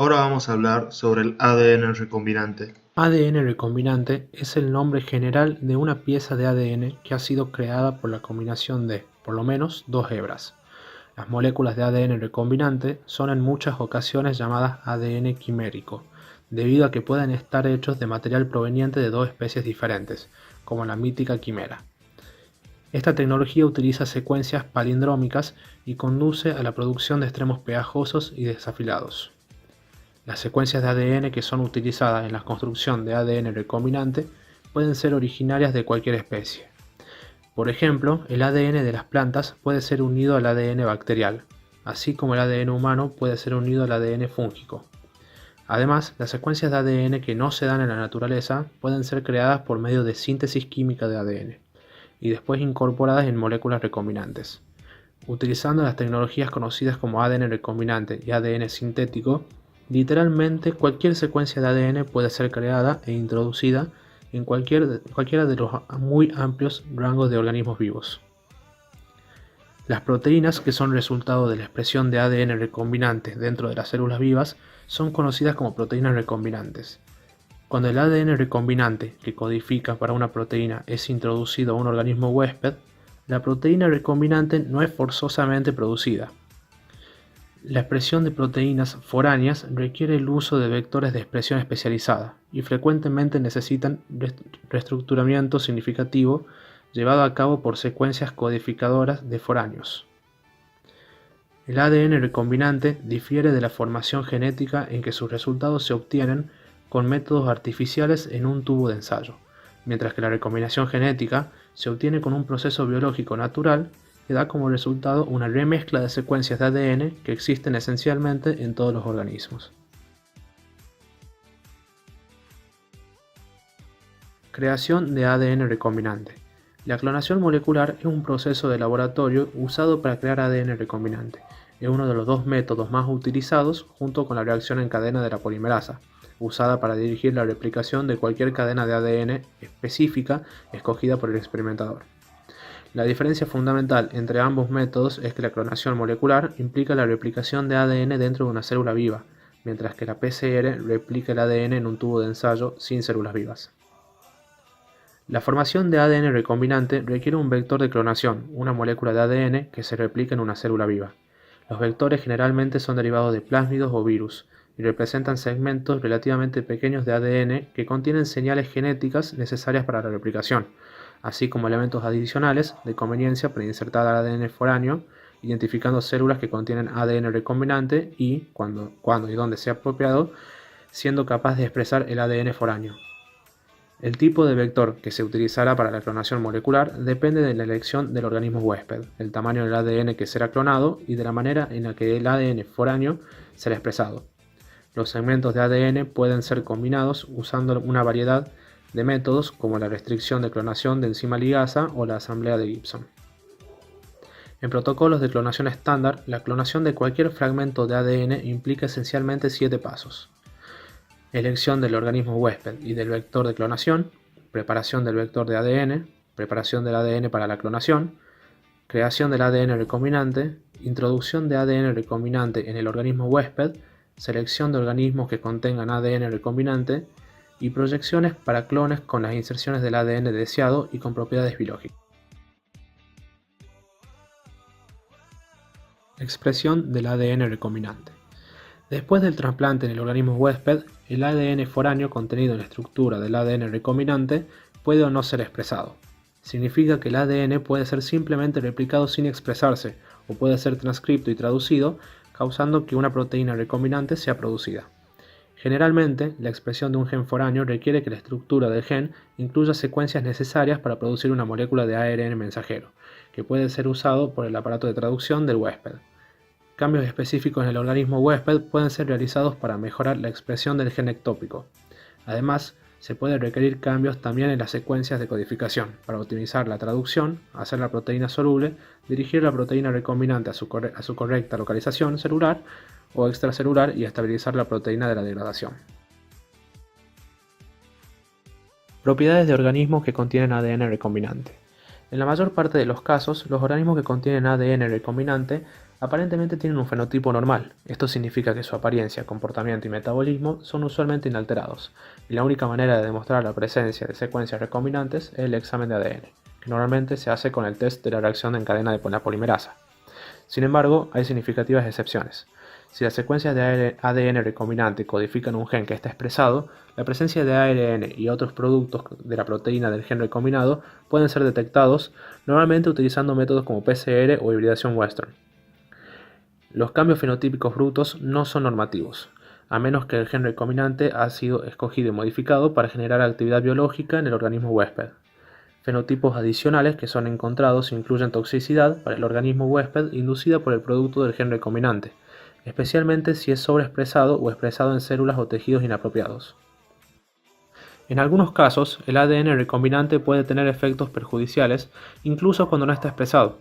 Ahora vamos a hablar sobre el ADN recombinante. ADN recombinante es el nombre general de una pieza de ADN que ha sido creada por la combinación de, por lo menos, dos hebras. Las moléculas de ADN recombinante son en muchas ocasiones llamadas ADN quimérico, debido a que pueden estar hechos de material proveniente de dos especies diferentes, como la mítica quimera. Esta tecnología utiliza secuencias palindrómicas y conduce a la producción de extremos pegajosos y desafilados. Las secuencias de ADN que son utilizadas en la construcción de ADN recombinante pueden ser originarias de cualquier especie. Por ejemplo, el ADN de las plantas puede ser unido al ADN bacterial, así como el ADN humano puede ser unido al ADN fúngico. Además, las secuencias de ADN que no se dan en la naturaleza pueden ser creadas por medio de síntesis química de ADN y después incorporadas en moléculas recombinantes. Utilizando las tecnologías conocidas como ADN recombinante y ADN sintético, literalmente cualquier secuencia de ADN puede ser creada e introducida en cualquiera de los muy amplios rangos de organismos vivos. Las proteínas que son resultado de la expresión de ADN recombinante dentro de las células vivas son conocidas como proteínas recombinantes. Cuando el ADN recombinante que codifica para una proteína es introducido a un organismo huésped, la proteína recombinante no es forzosamente producida. La expresión de proteínas foráneas requiere el uso de vectores de expresión especializada y frecuentemente necesitan reestructuramiento significativo llevado a cabo por secuencias codificadoras de foráneos. El ADN recombinante difiere de la formación genética en que sus resultados se obtienen con métodos artificiales en un tubo de ensayo, mientras que la recombinación genética se obtiene con un proceso biológico natural que da como resultado una remezcla de secuencias de ADN que existen esencialmente en todos los organismos. Creación de ADN recombinante. La clonación molecular es un proceso de laboratorio usado para crear ADN recombinante. Es uno de los dos métodos más utilizados junto con la reacción en cadena de la polimerasa, usada para dirigir la replicación de cualquier cadena de ADN específica escogida por el experimentador. La diferencia fundamental entre ambos métodos es que la clonación molecular implica la replicación de ADN dentro de una célula viva, mientras que la PCR replica el ADN en un tubo de ensayo sin células vivas. La formación de ADN recombinante requiere un vector de clonación, una molécula de ADN que se replica en una célula viva. Los vectores generalmente son derivados de plásmidos o virus y representan segmentos relativamente pequeños de ADN que contienen señales genéticas necesarias para la replicación, así como elementos adicionales de conveniencia para insertar ADN foráneo, identificando células que contienen ADN recombinante y, cuando y donde sea apropiado, siendo capaz de expresar el ADN foráneo. El tipo de vector que se utilizará para la clonación molecular depende de la elección del organismo huésped, el tamaño del ADN que será clonado y de la manera en la que el ADN foráneo será expresado. Los segmentos de ADN pueden ser combinados usando una variedad de métodos como la restricción de clonación de enzima ligasa o la asamblea de Gibson. En protocolos de clonación estándar, la clonación de cualquier fragmento de ADN implica esencialmente 7 pasos. Elección del organismo huésped y del vector de clonación, preparación del vector de ADN, preparación del ADN para la clonación, creación del ADN recombinante, introducción de ADN recombinante en el organismo huésped, selección de organismos que contengan ADN recombinante y proyecciones para clones con las inserciones del ADN deseado y con propiedades biológicas. Expresión del ADN recombinante. Después del trasplante en el organismo huésped, el ADN foráneo contenido en la estructura del ADN recombinante puede o no ser expresado. Significa que el ADN puede ser simplemente replicado sin expresarse, o puede ser transcripto y traducido, causando que una proteína recombinante sea producida. Generalmente, la expresión de un gen foráneo requiere que la estructura del gen incluya secuencias necesarias para producir una molécula de ARN mensajero, que puede ser usado por el aparato de traducción del huésped. Cambios específicos en el organismo huésped pueden ser realizados para mejorar la expresión del gen ectópico. Además, se puede requerir cambios también en las secuencias de codificación para optimizar la traducción, hacer la proteína soluble, dirigir la proteína recombinante a su correcta localización celular o extracelular y estabilizar la proteína de la degradación. Propiedades de organismos que contienen ADN recombinante. En la mayor parte de los casos, los organismos que contienen ADN recombinante Aparentemente tienen un fenotipo normal. Esto significa que su apariencia, comportamiento y metabolismo son usualmente inalterados, y la única manera de demostrar la presencia de secuencias recombinantes es el examen de ADN, que normalmente se hace con el test de la reacción en cadena de la polimerasa. Sin embargo, hay significativas excepciones. Si las secuencias de ADN recombinante codifican un gen que está expresado, la presencia de ARN y otros productos de la proteína del gen recombinado pueden ser detectados, normalmente utilizando métodos como PCR o hibridación Western. Los cambios fenotípicos brutos no son normativos, a menos que el gen recombinante ha sido escogido y modificado para generar actividad biológica en el organismo huésped. Fenotipos adicionales que son encontrados incluyen toxicidad para el organismo huésped inducida por el producto del gen recombinante, especialmente si es sobreexpresado o expresado en células o tejidos inapropiados. En algunos casos, el ADN recombinante puede tener efectos perjudiciales, incluso cuando no está expresado.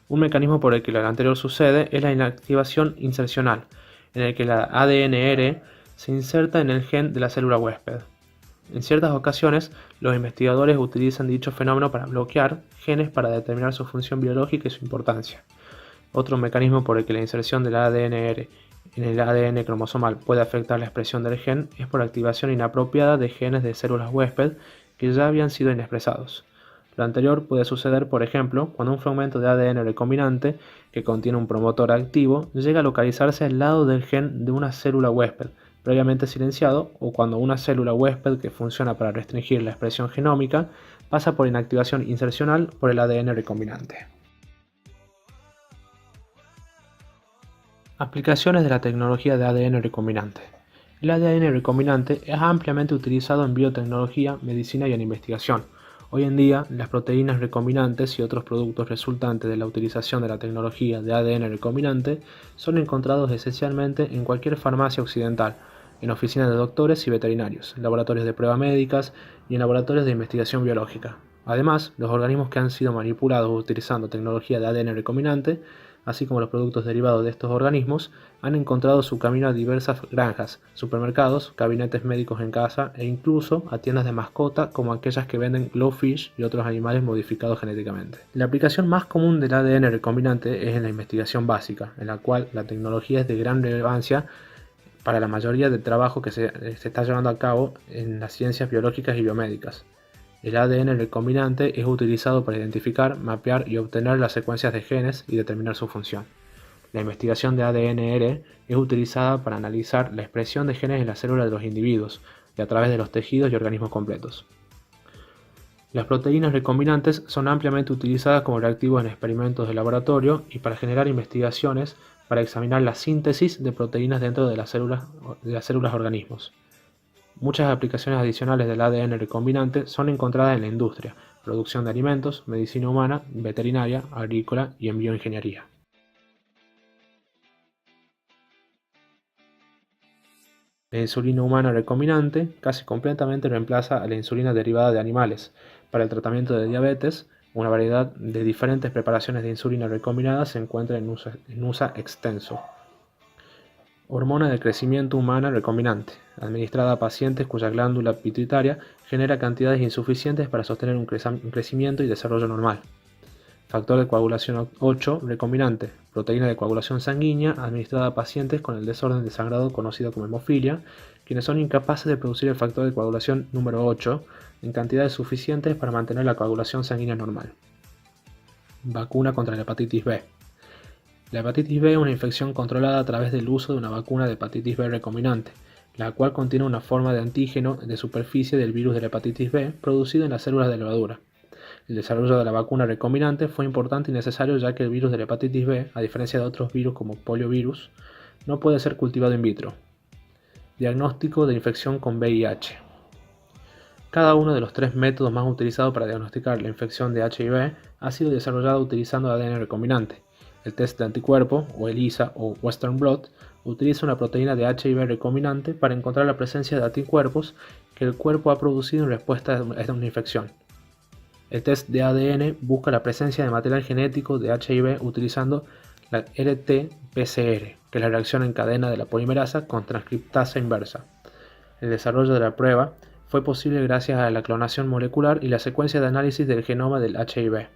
Un mecanismo por el que lo anterior sucede es la inactivación insercional, en el que la ADNR se inserta en el gen de la célula huésped. En ciertas ocasiones, los investigadores utilizan dicho fenómeno para bloquear genes para determinar su función biológica y su importancia. Otro mecanismo por el que la inserción del ADNR en el ADN cromosomal puede afectar la expresión del gen es por activación inapropiada de genes de células huésped que ya habían sido inexpresados. Lo anterior puede suceder, por ejemplo, cuando un fragmento de ADN recombinante que contiene un promotor activo llega a localizarse al lado del gen de una célula huésped previamente silenciado, o cuando una célula huésped que funciona para restringir la expresión genómica pasa por inactivación insercional por el ADN recombinante. Aplicaciones de la tecnología de ADN recombinante. El ADN recombinante es ampliamente utilizado en biotecnología, medicina y en investigación. Hoy en día, las proteínas recombinantes y otros productos resultantes de la utilización de la tecnología de ADN recombinante son encontrados esencialmente en cualquier farmacia occidental, en oficinas de doctores y veterinarios, en laboratorios de pruebas médicas y en laboratorios de investigación biológica. Además, los organismos que han sido manipulados utilizando tecnología de ADN recombinante, así como los productos derivados de estos organismos, han encontrado su camino a diversas granjas, supermercados, gabinetes médicos en casa e incluso a tiendas de mascota como aquellas que venden glowfish y otros animales modificados genéticamente. La aplicación más común del ADN recombinante es en la investigación básica, en la cual la tecnología es de gran relevancia para la mayoría del trabajo que se está llevando a cabo en las ciencias biológicas y biomédicas. El ADN recombinante es utilizado para identificar, mapear y obtener las secuencias de genes y determinar su función. La investigación de ADNR es utilizada para analizar la expresión de genes en las células de los individuos y a través de los tejidos y organismos completos. Las proteínas recombinantes son ampliamente utilizadas como reactivos en experimentos de laboratorio y para generar investigaciones para examinar la síntesis de proteínas dentro de las células organismos. Muchas aplicaciones adicionales del ADN recombinante son encontradas en la industria, producción de alimentos, medicina humana, veterinaria, agrícola y en bioingeniería. La insulina humana recombinante casi completamente reemplaza a la insulina derivada de animales. Para el tratamiento de diabetes, una variedad de diferentes preparaciones de insulina recombinada se encuentra en uso extenso. Hormona de crecimiento humana recombinante, administrada a pacientes cuya glándula pituitaria genera cantidades insuficientes para sostener un crecimiento y desarrollo normal. Factor de coagulación 8 recombinante, proteína de coagulación sanguínea administrada a pacientes con el desorden de sangrado conocido como hemofilia, quienes son incapaces de producir el factor de coagulación número 8 en cantidades suficientes para mantener la coagulación sanguínea normal. Vacuna contra la hepatitis B. La hepatitis B es una infección controlada a través del uso de una vacuna de hepatitis B recombinante, la cual contiene una forma de antígeno de superficie del virus de la hepatitis B producido en las células de levadura. El desarrollo de la vacuna recombinante fue importante y necesario ya que el virus de la hepatitis B, a diferencia de otros virus como poliovirus, no puede ser cultivado in vitro. Diagnóstico de infección con VIH. Cada uno de los 3 métodos más utilizados para diagnosticar la infección de HIV ha sido desarrollado utilizando ADN recombinante. El test de anticuerpo, o ELISA o Western blot, utiliza una proteína de HIV recombinante para encontrar la presencia de anticuerpos que el cuerpo ha producido en respuesta a una infección. El test de ADN busca la presencia de material genético de HIV utilizando la RT-PCR, que es la reacción en cadena de la polimerasa con transcriptasa inversa. El desarrollo de la prueba fue posible gracias a la clonación molecular y la secuencia de análisis del genoma del HIV.